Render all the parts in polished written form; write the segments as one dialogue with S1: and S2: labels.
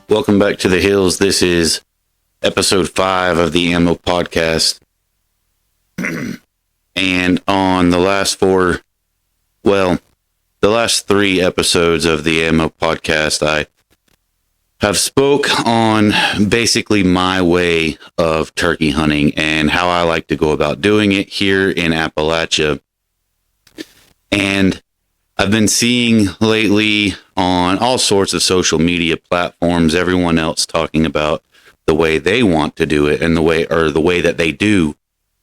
S1: Welcome back to the hills. This is episode 5 of the A.M.M.O podcast. And on the last three episodes of the A.M.M.O podcast, I have spoke on basically my way of turkey hunting and how I like to go about doing it here in Appalachia. And I've been seeing lately on all sorts of social media platforms, everyone else talking about the way they want to do it and the way that they do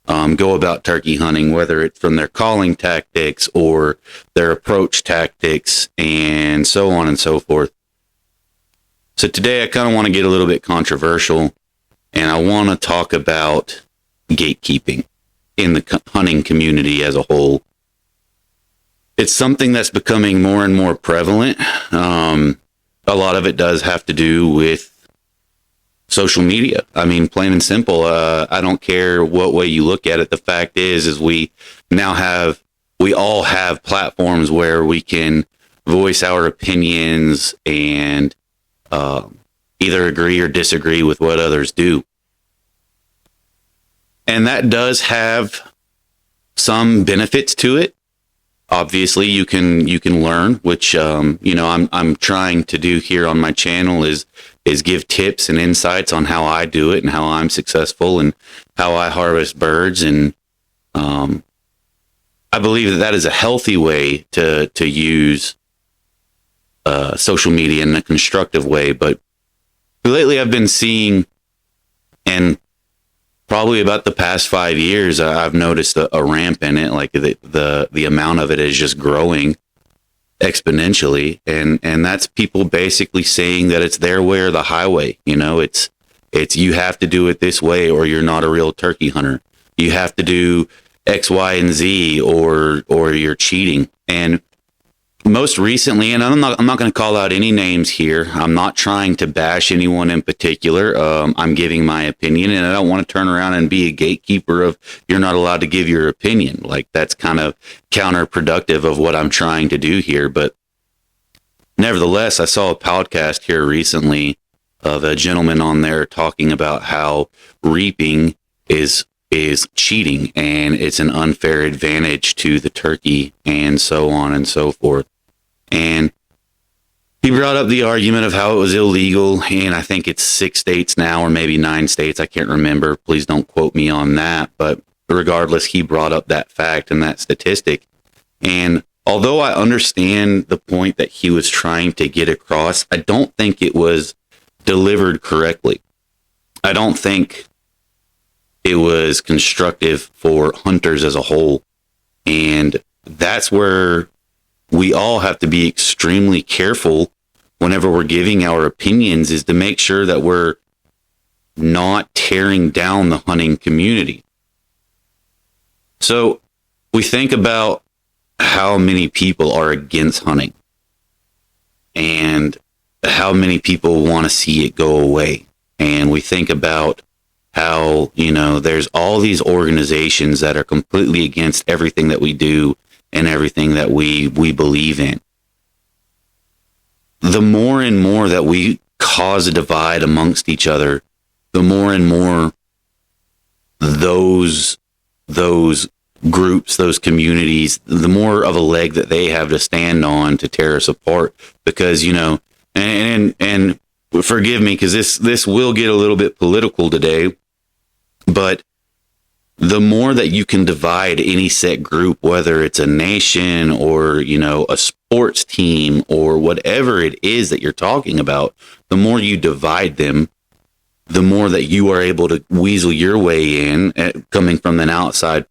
S1: go about turkey hunting, whether it's from their calling tactics or their approach tactics and so on and so forth. So today I kind of want to get a little bit controversial, and I want to talk about gatekeeping in the hunting community as a whole. It's something that's becoming more and more prevalent. A lot of it does have to do with social media. I mean, plain and simple. I don't care what way you look at it. The fact is we all have platforms where we can voice our opinions and either agree or disagree with what others do. And that does have some benefits to it. Obviously, you can learn, which I'm trying to do here on my channel is give tips and insights on how I do it and how I'm successful and how I harvest birds. And I believe that is a healthy way to use social media in a constructive way. But lately, I've been seeing, and probably about the past 5 years, I've noticed a ramp in it. Like the amount of it is just growing exponentially, and that's people basically saying that it's their way or the highway. You know, it's you have to do it this way or you're not a real turkey hunter. You have to do X, Y, and Z or you're cheating. And most recently, and I'm not going to call out any names here. I'm not trying to bash anyone in particular. I'm giving my opinion, and I don't want to turn around and be a gatekeeper of you're not allowed to give your opinion. Like, that's kind of counterproductive of what I'm trying to do here. But nevertheless, I saw a podcast here recently of a gentleman on there talking about how reaping is cheating and it's an unfair advantage to the turkey and so on and so forth. And he brought up the argument of how it was illegal, and I think it's 6 states now, or maybe 9 states. I can't remember. Please don't quote me on that. But regardless, he brought up that fact and that statistic. And although I understand the point that he was trying to get across, I don't think it was delivered correctly. I don't think it was constructive for hunters as a whole. And that's where we all have to be extremely careful whenever we're giving our opinions, is to make sure that we're not tearing down the hunting community. So we think about how many people are against hunting and how many people want to see it go away. And we think about how, there's all these organizations that are completely against everything that we do and everything that we believe in. The more and more that we cause a divide amongst each other, the more and more those groups, those communities, the more of a leg that they have to stand on to tear us apart. Because, and forgive me, because this will get a little bit political today, but the more that you can divide any set group, whether it's a nation or, a sports team or whatever it is that you're talking about, the more you divide them, the more that you are able to weasel your way in, coming from an outside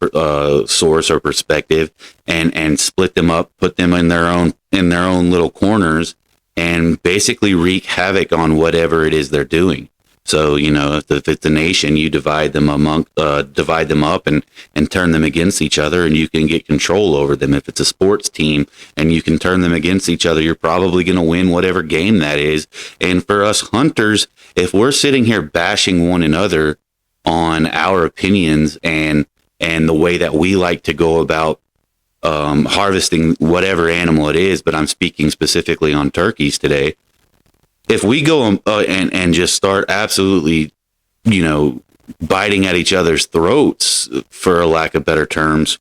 S1: source or perspective, and split them up, put them in their own little corners, and basically wreak havoc on whatever it is they're doing. So, if it's a nation, you divide them up and turn them against each other, and you can get control over them. If it's a sports team and you can turn them against each other, you're probably going to win whatever game that is. And for us hunters, if we're sitting here bashing one another on our opinions and the way that we like to go about harvesting whatever animal it is, but I'm speaking specifically on turkeys today, if we go and just start absolutely, biting at each other's throats, for a lack of better terms,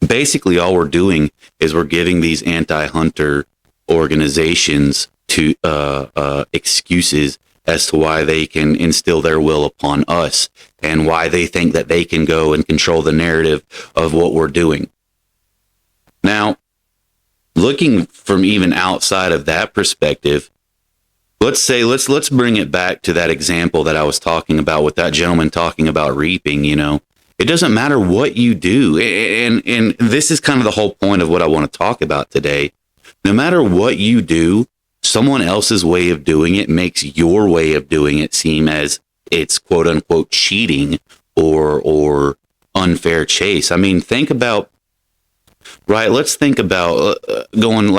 S1: basically all we're doing is we're giving these anti-hunter organizations to excuses as to why they can instill their will upon us and why they think that they can go and control the narrative of what we're doing. Now, looking from even outside of that perspective, let's bring it back to that example that I was talking about with that gentleman talking about reaping. It doesn't matter what you do. And this is kind of the whole point of what I want to talk about today. No matter what you do, someone else's way of doing it makes your way of doing it seem as it's quote unquote cheating or unfair chase. I mean, think about, right? Let's think about going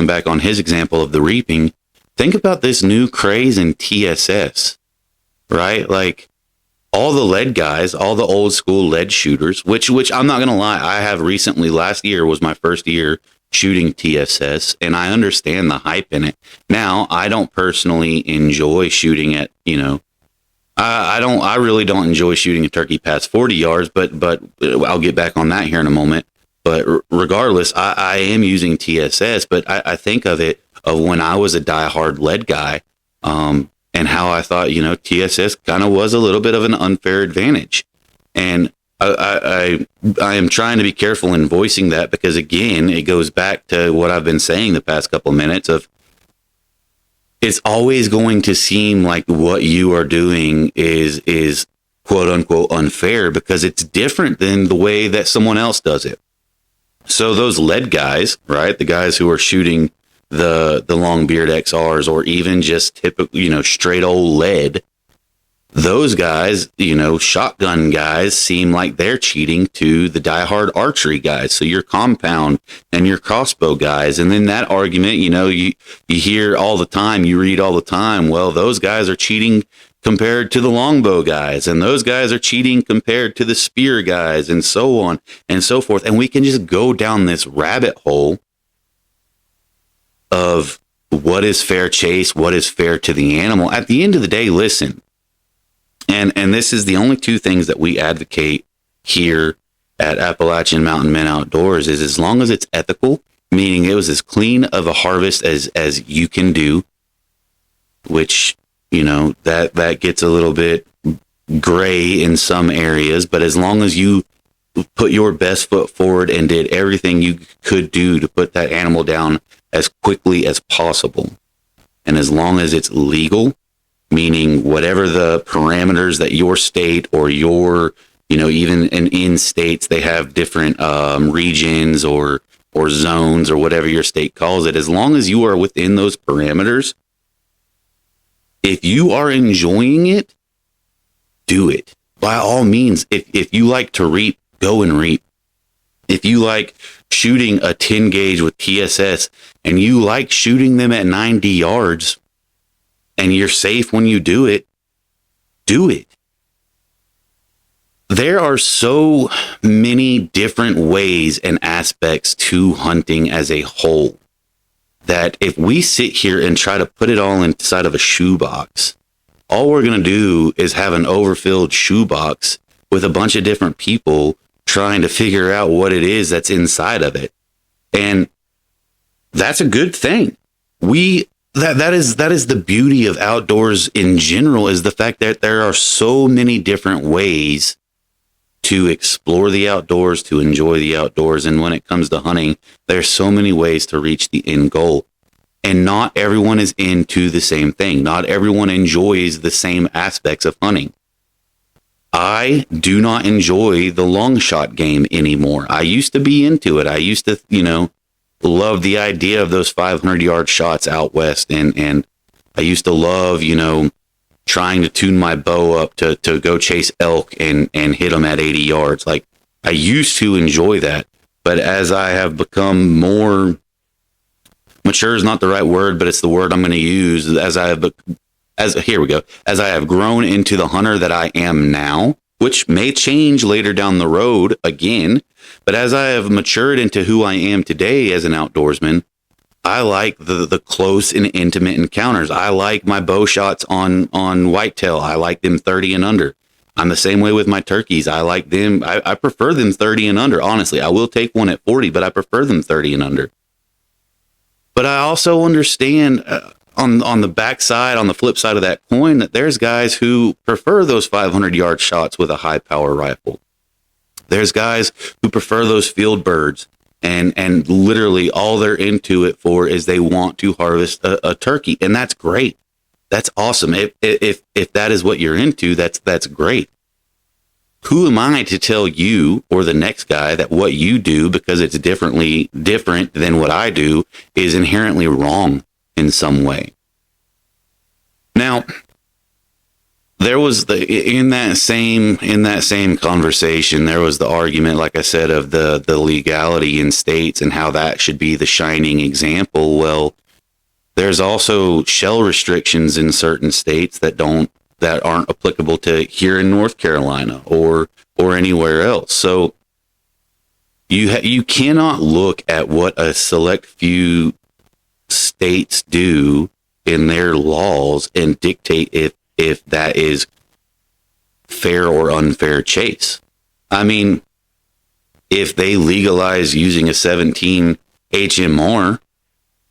S1: back on his example of the reaping. Think about this new craze in TSS, right? Like all the lead guys, all the old school lead shooters, which I'm not going to lie. I have recently, last year was my first year shooting TSS, and I understand the hype in it. Now, I don't personally enjoy shooting at, I really don't enjoy shooting a turkey past 40 yards, but I'll get back on that here in a moment. But regardless, I am using TSS, but I think of it of when I was a diehard lead guy, and how I thought, TSS kind of was a little bit of an unfair advantage. And I am trying to be careful in voicing that because, again, it goes back to what I've been saying the past couple of minutes of it's always going to seem like what you are doing is quote unquote unfair because it's different than the way that someone else does it. So those lead guys, right? The guys who are shooting the long beard XRs or even just typical, straight old lead, those guys, shotgun guys seem like they're cheating to the diehard archery guys. So your compound and your crossbow guys. And then that argument, you hear all the time, you read all the time, well, those guys are cheating compared to the longbow guys. And those guys are cheating compared to the spear guys and so on and so forth. And we can just go down this rabbit hole of what is fair chase, what is fair to the animal. At the end of the day, listen, and this is the only two things that we advocate here at Appalachian Mountain Men Outdoors is as long as it's ethical, meaning it was as clean of a harvest as you can do, which, that gets a little bit gray in some areas, but as long as you put your best foot forward and did everything you could do to put that animal down as quickly as possible, and as long as it's legal, meaning whatever the parameters that your state or your, even in states, they have different regions or zones or whatever your state calls it. As long as you are within those parameters, if you are enjoying it, do it. By all means, if you like to reap, go and reap. If you like shooting a 10 gauge with TSS and you like shooting them at 90 yards, and you're safe when you do it, do it. There are so many different ways and aspects to hunting as a whole that if we sit here and try to put it all inside of a shoebox, all we're going to do is have an overfilled shoebox with a bunch of different people trying to figure out what it is that's inside of it. And that's a good thing. That is the beauty of outdoors in general, is the fact that there are so many different ways to explore the outdoors, to enjoy the outdoors. And when it comes to hunting, there's so many ways to reach the end goal. And not everyone is into the same thing. Not everyone enjoys the same aspects of hunting. I do not enjoy the long shot game anymore. I used to be into it. I used to, love the idea of those 500-yard shots out west. And I used to love, trying to tune my bow up to go chase elk and hit them at 80 yards. Like, I used to enjoy that. But as I have become more mature is not the right word, but it's the word I'm going to use. As I have grown into the hunter that I am now, which may change later down the road again, but as I have matured into who I am today as an outdoorsman, I like the close and intimate encounters. I like my bow shots on whitetail. I like them 30 and under. I'm the same way with my turkeys. I like them. I prefer them 30 and under. Honestly, I will take one at 40, but I prefer them 30 and under. But I also understand on the backside, on the flip side of that coin, that there's guys who prefer those 500 yard shots with a high power rifle. There's guys who prefer those field birds, and literally all they're into it for is they want to harvest a turkey, and that's great. That's awesome. If that is what you're into, that's great. Who am I to tell you or the next guy that what you do, because it's different than what I do, is inherently wrong in some way? Now, there was in that same conversation, there was the argument, like I said, of the legality in states and how that should be the shining example. Well, there's also shell restrictions in certain states that aren't applicable to here in North Carolina or anywhere else. So you cannot look at what a select few states do in their laws and dictate if that is fair or unfair chase. I mean, if they legalize using a 17 HMR,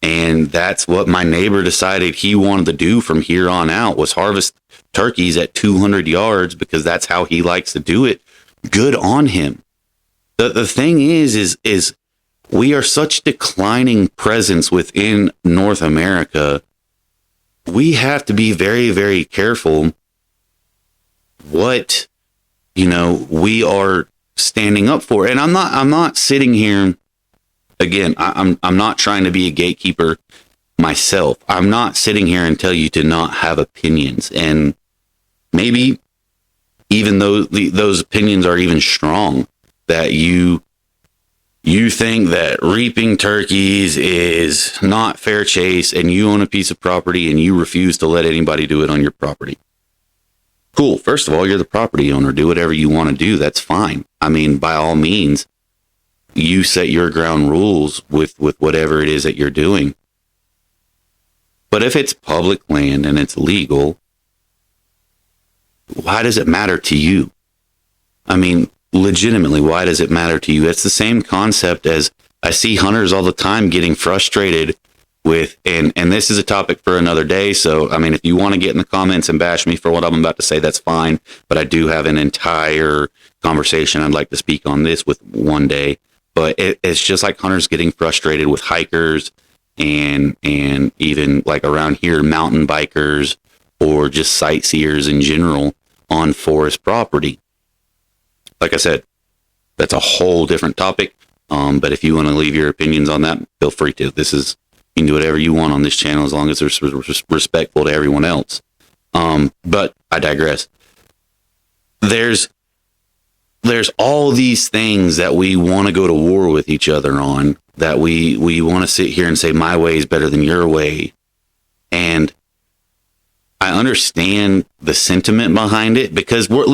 S1: and that's what my neighbor decided he wanted to do from here on out, was harvest turkeys at 200 yards because that's how he likes to do it, good on him. The thing is we are such declining presence within North America. We have to be very, very careful what, we are standing up for. And I'm not sitting here, again, I'm not trying to be a gatekeeper myself. I'm not sitting here and tell you to not have opinions. And maybe even though those opinions are even strong, that you think that reaping turkeys is not fair chase and you own a piece of property and you refuse to let anybody do it on your property. Cool. First of all, you're the property owner. Do whatever you want to do. That's fine. I mean, by all means, you set your ground rules with whatever it is that you're doing. But if it's public land and it's legal, why does it matter to you? I mean, legitimately, why does it matter to you? It's the same concept as I see hunters all the time getting frustrated with, and this is a topic for another day. So, I mean, if you want to get in the comments and bash me for what I'm about to say, that's fine. But I do have an entire conversation I'd like to speak on this with one day. But it's just like hunters getting frustrated with hikers and even like around here, mountain bikers or just sightseers in general on forest property. Like I said, that's a whole different topic. But if you want to leave your opinions on that, feel free to. You can do whatever you want on this channel as long as it's respectful to everyone else. But I digress. There's all these things that we want to go to war with each other on, that we want to sit here and say my way is better than your way. And I understand the sentiment behind it, because we're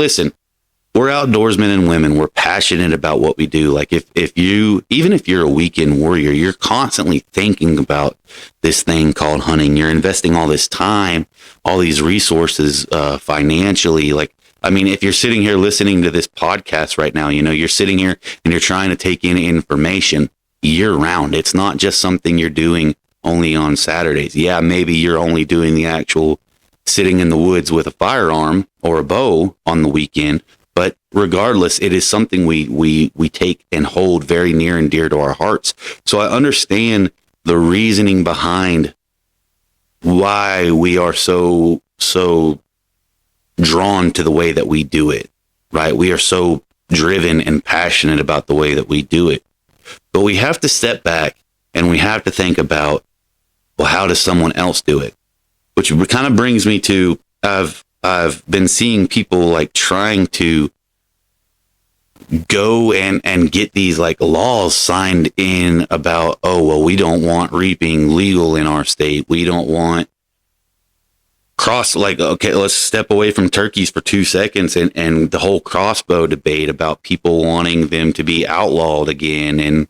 S1: outdoorsmen and women. We're passionate about what we do. Like even if you're a weekend warrior, you're constantly thinking about this thing called hunting. You're investing all this time, all these resources, financially. Like, I mean, if you're sitting here listening to this podcast right now, you're sitting here and you're trying to take in information year round. It's not just something you're doing only on Saturdays. Yeah, maybe you're only doing the actual sitting in the woods with a firearm or a bow on the weekend. But regardless, it is something we take and hold very near and dear to our hearts. So I understand the reasoning behind why we are so drawn to the way that we do it, right? We are so driven and passionate about the way that we do it. But we have to step back and we have to think about, well, how does someone else do it? Which kind of brings me to, I've been seeing people like trying to go and get these like laws signed in about, oh, well, we don't want reaping legal in our state. We don't want okay, let's step away from turkeys for 2 seconds and the whole crossbow debate about people wanting them to be outlawed again. And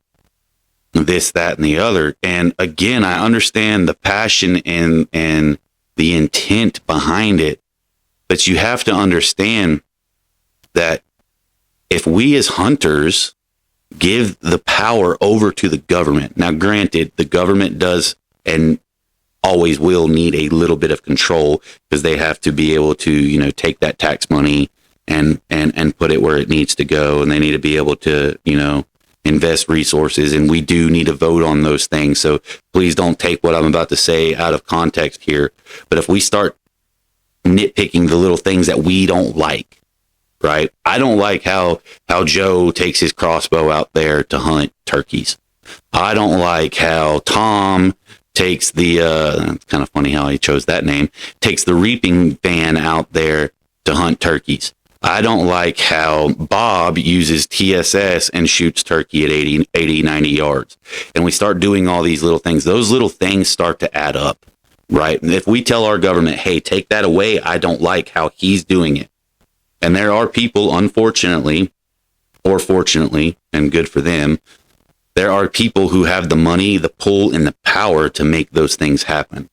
S1: this, that, and the other. And again, I understand the passion and the intent behind it, but you have to understand that if we as hunters give the power over to the government, now granted, the government does and always will need a little bit of control, because they have to be able to, take that tax money and put it where it needs to go. And they need to be able to, invest resources. And we do need to vote on those things. So please don't take what I'm about to say out of context here. But if we start nitpicking the little things that we don't like, right? I don't like how Joe takes his crossbow out there to hunt turkeys. I don't like how Tom takes the, it's kind of funny how he chose that name, takes the reaping fan out there to hunt turkeys. I don't like how Bob uses TSS and shoots turkey at 80, 90 yards. And we start doing all these little things. Those little things start to add up, right? And if we tell our government, hey, take that away, I don't like how he's doing it. And there are people, unfortunately, or fortunately, and good for them, there are people who have the money, the pull, and the power to make those things happen.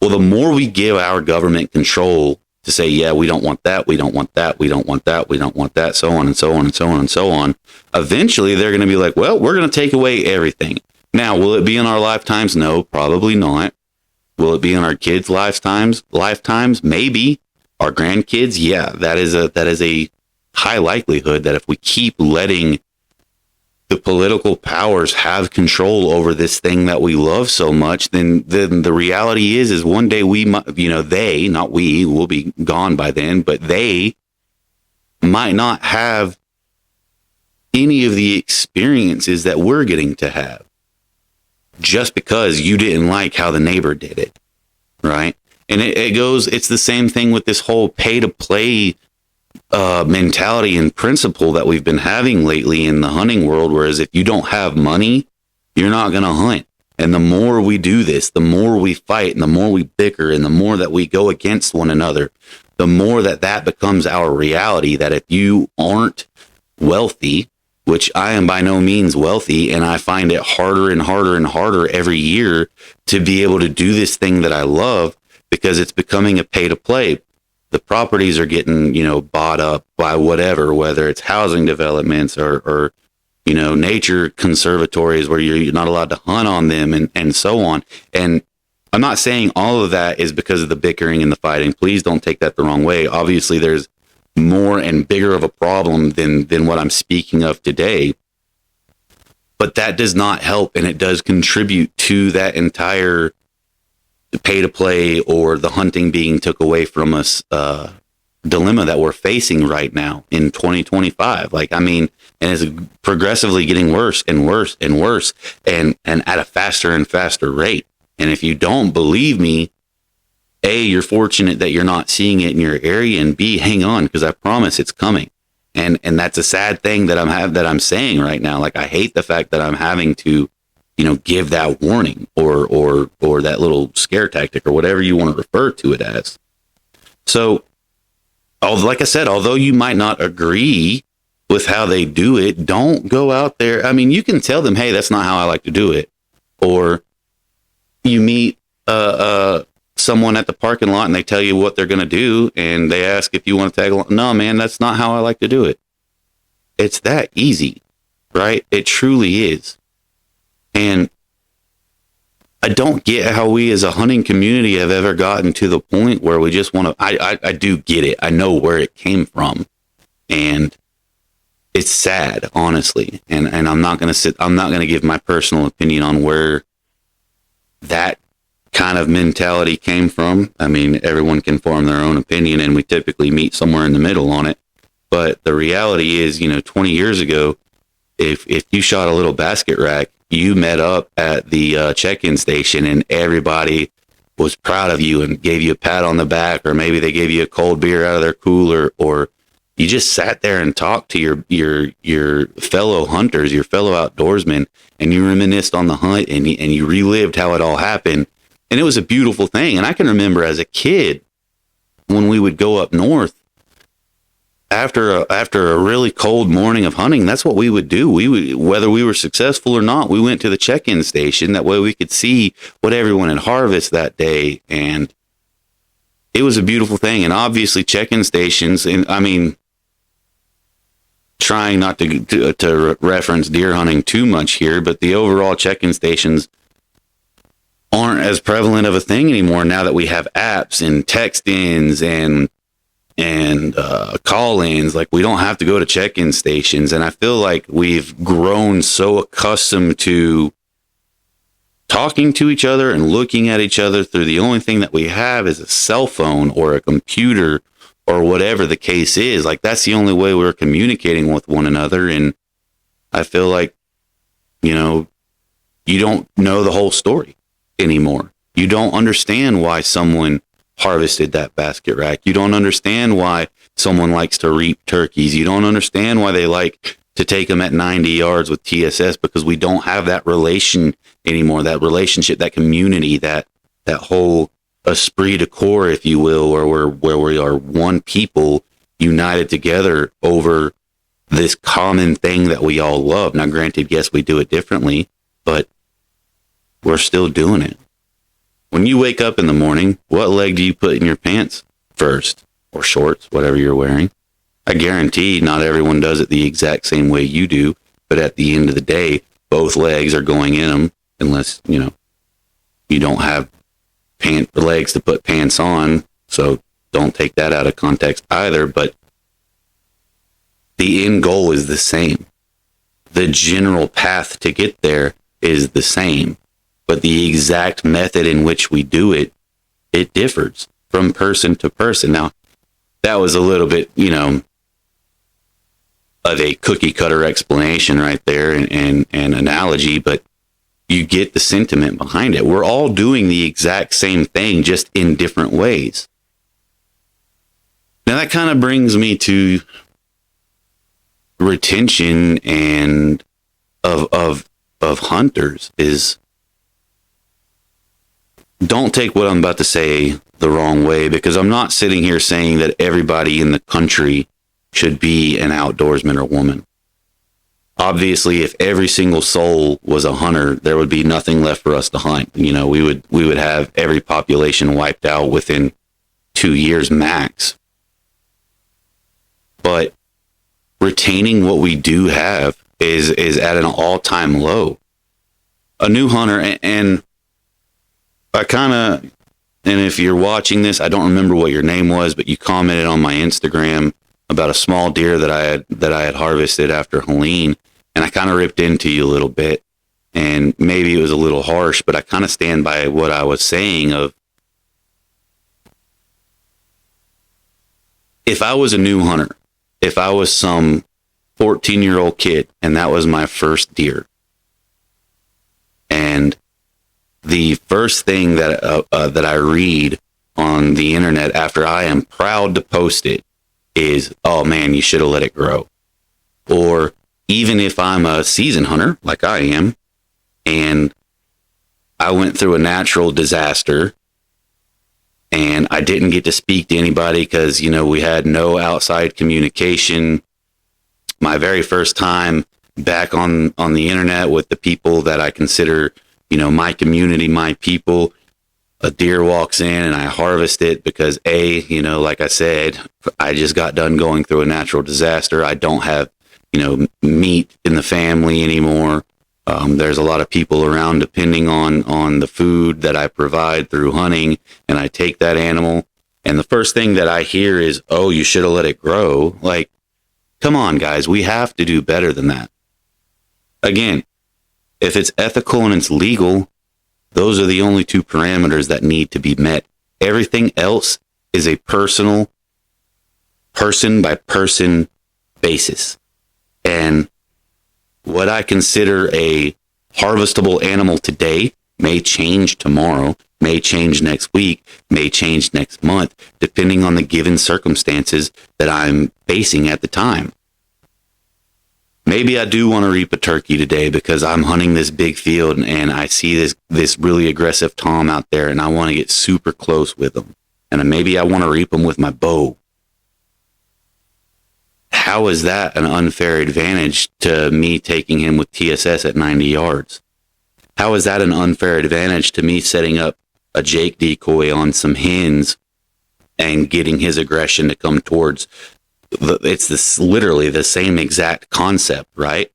S1: Well, the more we give our government control to say, yeah, we don't want that, we don't want that, we don't want that, we don't want that, so on and so on and so on and so on, eventually they're going to be like, well, we're going to take away everything. Now, will it be in our lifetimes? No, probably not. Will it be in our kids' lifetimes? Maybe. Our grandkids? Yeah, that is a high likelihood that if we keep letting the political powers have control over this thing that we love so much, then the reality is one day we might, they, not we, will be gone by then, but they might not have any of the experiences that we're getting to have just because you didn't like how the neighbor did it, right? And it's the same thing with this whole pay to play mentality and principle that we've been having lately in the hunting world, whereas if you don't have money, you're not going to hunt. And the more we do this, the more we fight and the more we bicker and the more that we go against one another, the more that becomes our reality, that if you aren't wealthy, which I am by no means wealthy, and I find it harder and harder and harder every year to be able to do this thing that I love, because it's becoming a pay to play. The properties are getting, bought up by whatever, whether it's housing developments or nature conservatories where you're not allowed to hunt on them and so on. And I'm not saying all of that is because of the bickering and the fighting. Please don't take that the wrong way. Obviously, there's more and bigger of a problem than what I'm speaking of today. But that does not help, and it does contribute to that entire pay to play or the hunting being took away from us dilemma that we're facing right now in 2025. And it's progressively getting worse and worse and worse and at a faster and faster rate. And if you don't believe me, A, you're fortunate that you're not seeing it in your area, and B, hang on, because I promise it's coming. And that's a sad thing that I'm saying right now. Like, I hate the fact that I'm having to give that warning or that little scare tactic or whatever you want to refer to it as. So, like I said, although you might not agree with how they do it, don't go out there. I mean, you can tell them, hey, that's not how I like to do it. Or you meet someone at the parking lot and they tell you what they're going to do and they ask if you want to tag along. No, man, that's not how I like to do it. It's that easy, right? It truly is. And I don't get how we as a hunting community have ever gotten to the point where we just want to, I do get it. I know where it came from, and it's sad, honestly. And I'm not going to give my personal opinion on where that kind of mentality came from. I mean, everyone can form their own opinion, and we typically meet somewhere in the middle on it. But the reality is, 20 years ago, if you shot a little basket rack, you met up at the check-in station and everybody was proud of you and gave you a pat on the back, or maybe they gave you a cold beer out of their cooler, or you just sat there and talked to your fellow hunters, your fellow outdoorsmen, and you reminisced on the hunt and you relived how it all happened. And it was a beautiful thing. And I can remember as a kid when we would go up north, after a really cold morning of hunting, that's what we would do. We would, whether we were successful or not, we went to the check-in station. That way we could see what everyone had harvested that day. And it was a beautiful thing. And obviously check-in stations, and I mean, trying not to reference deer hunting too much here, but the overall check-in stations aren't as prevalent of a thing anymore now that we have apps and text-ins and call-ins. Like, we don't have to go to check-in stations. And I feel like we've grown so accustomed to talking to each other and looking at each other through the only thing that we have is a cell phone or a computer or whatever the case is. Like, that's the only way we're communicating with one another. And I feel like, you know, you don't know the whole story anymore. You don't understand why someone harvested that basket rack. You don't understand why someone likes to reap turkeys. You don't understand why they like to take them at 90 yards with TSS, because we don't have that relation anymore, that relationship, that community, that whole esprit de corps, if you will, where we are one people united together over this common thing that we all love. Now, granted, yes, we do it differently, but we're still doing it. When you wake up in the morning, what leg do you put in your pants first, or shorts, whatever you're wearing? I guarantee not everyone does it the exact same way you do, but at the end of the day, both legs are going in them, unless, you know, you don't have legs to put pants on, so don't take that out of context either. But the end goal is the same. The general path to get there is the same, but the exact method in which we do it, it differs from person to person. Now, that was a little bit, you know, of a cookie cutter explanation right there and analogy, but you get the sentiment behind it. We're all doing the exact same thing, just in different ways. Now, that kind of brings me to retention and of hunters. Is, don't take what I'm about to say the wrong way, because I'm not sitting here saying that everybody in the country should be an outdoorsman or woman. Obviously, if every single soul was a hunter, there would be nothing left for us to hunt. You know, we would have every population wiped out within 2 years max. But retaining what we do have is at an all-time low. A new hunter, and I kind of, and if you're watching this, I don't remember what your name was, but you commented on my Instagram about a small deer that I had harvested after Helene, and I kind of ripped into you a little bit, and maybe it was a little harsh, but I kind of stand by what I was saying of, if I was a new hunter, if I was some 14-year-old kid and that was my first deer, and the first thing that I read on the internet after I am proud to post it is, oh man, you should have let it grow. Or even if I'm a seasoned hunter like I am, and I went through a natural disaster and I didn't get to speak to anybody because, you know, we had no outside communication. My very first time back on the internet with the people that I consider, you know, my community, my people, a deer walks in and I harvest it because you know, like I said, I just got done going through a natural disaster. I don't have, you know, meat in the family anymore. There's a lot of people around depending on the food that I provide through hunting, and I take that animal, and the first thing that I hear is, oh, you should have let it grow. Like, come on, guys, we have to do better than that. Again, if it's ethical and it's legal, those are the only two parameters that need to be met. Everything else is a personal, person-by-person basis. And what I consider a harvestable animal today may change tomorrow, may change next week, may change next month, depending on the given circumstances that I'm facing at the time. Maybe I do want to reap a turkey today because I'm hunting this big field and I see this really aggressive tom out there and I want to get super close with him. And maybe I want to reap him with my bow. how is that an unfair advantage to me taking him with TSS at 90 yards? How is that an unfair advantage to me setting up a Jake decoy on some hens and getting his aggression to come towards? It's this literally the same exact concept, right?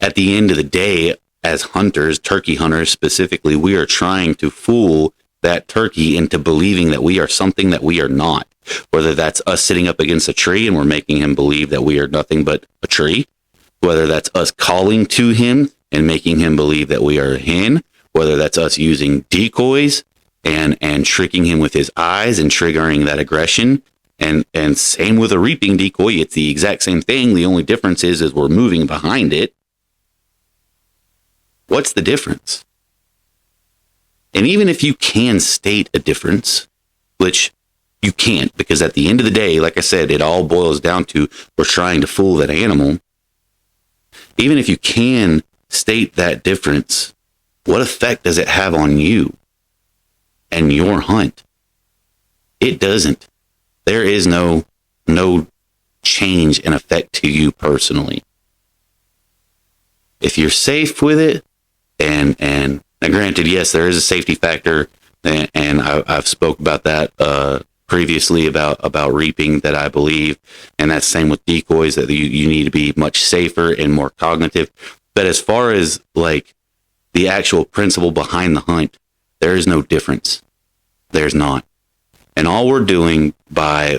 S1: At the end of the day, as hunters, turkey hunters specifically, we are trying to fool that turkey into believing that we are something that we are not. Whether that's us sitting up against a tree and we're making him believe that we are nothing but a tree, whether that's us calling to him and making him believe that we are a hen, whether that's us using decoys and tricking him with his eyes and triggering that aggression. And same with a reaping decoy. It's the exact same thing. The only difference is we're moving behind it. What's the difference? And even if you can state a difference, which you can't, because at the end of the day, like I said, it all boils down to we're trying to fool that animal. Even if you can state that difference, what effect does it have on you and your hunt? It doesn't. There is no change in effect to you personally. If you're safe with it, and granted, yes, there is a safety factor, and I've spoke about that previously about reaping, that I believe, and that's same with decoys, that you need to be much safer and more cognitive. But as far as like the actual principle behind the hunt, there is no difference. There's not. And all we're doing by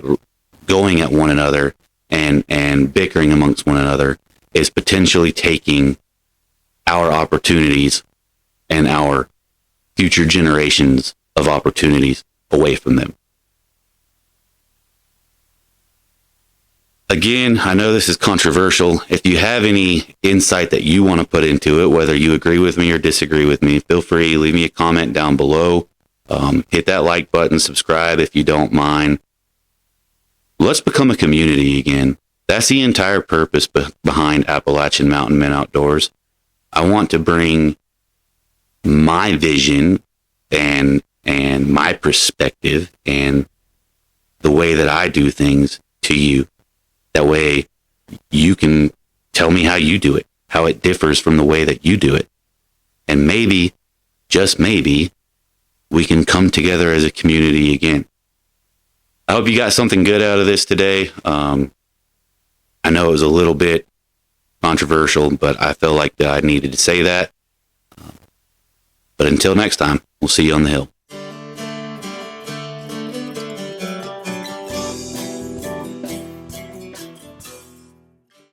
S1: going at one another and bickering amongst one another is potentially taking our opportunities and our future generations of opportunities away from them. Again, I know this is controversial. If you have any insight that you want to put into it, whether you agree with me or disagree with me, feel free, leave me a comment down below. Hit that like button, subscribe if you don't mind. Let's become a community again. That's the entire purpose behind Appalachian Mountain Men Outdoors. I want to bring my vision and my perspective and the way that I do things to you. That way you can tell me how you do it, how it differs from the way that you do it. And maybe, just maybe, we can come together as a community again. I hope you got something good out of this today. I know it was a little bit controversial, but I felt like I needed to say that. But until next time, we'll see you on the hill.